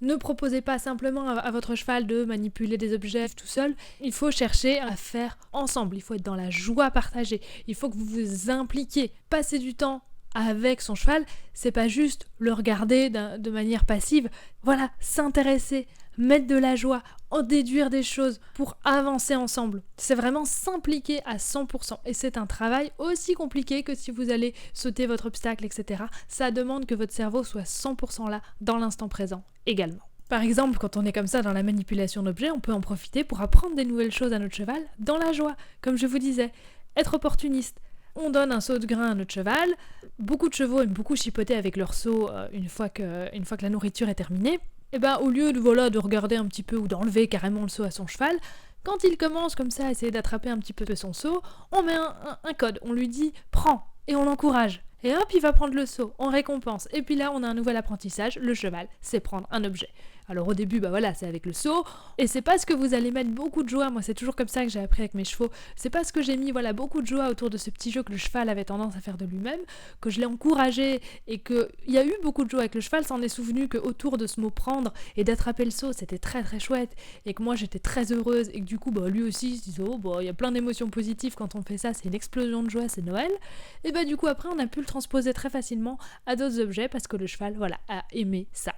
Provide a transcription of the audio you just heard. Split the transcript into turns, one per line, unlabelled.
Ne proposez pas simplement à votre cheval de manipuler des objets tout seul. Il faut chercher à faire ensemble. Il faut être dans la joie partagée. Il faut que vous vous impliquiez. Passer du temps avec son cheval, c'est pas juste le regarder de manière passive. Voilà, s'intéresser, mettre de la joie, en déduire des choses pour avancer ensemble. C'est vraiment s'impliquer à 100%. Et c'est un travail aussi compliqué que si vous allez sauter votre obstacle, etc. Ça demande que votre cerveau soit 100% là, dans l'instant présent également. Par exemple, quand on est comme ça dans la manipulation d'objets, on peut en profiter pour apprendre des nouvelles choses à notre cheval dans la joie. Comme je vous disais, être opportuniste. On donne un seau de grain à notre cheval. Beaucoup de chevaux aiment beaucoup chipoter avec leur seau une fois que la nourriture est terminée. Et ben au lieu de regarder un petit peu ou d'enlever carrément le seau à son cheval, quand il commence comme ça à essayer d'attraper un petit peu son seau, on met un code, on lui dit « prends » et on l'encourage. Et hop, il va prendre le seau, on récompense. Et puis là, on a un nouvel apprentissage, le cheval, c'est prendre un objet. Alors au début, c'est avec le seau, et c'est parce que vous allez mettre beaucoup de joie, moi c'est toujours comme ça que j'ai appris avec mes chevaux, c'est parce que j'ai mis beaucoup de joie autour de ce petit jeu que le cheval avait tendance à faire de lui-même, que je l'ai encouragé, et qu'il y a eu beaucoup de joie avec le cheval, s'en est souvenu qu'autour de ce mot prendre et d'attraper le seau, c'était très très chouette, et que moi j'étais très heureuse, et que du coup lui aussi il se disait il y a plein d'émotions positives quand on fait ça, c'est une explosion de joie, c'est Noël, et du coup après on a pu le transposer très facilement à d'autres objets, parce que le cheval a aimé ça.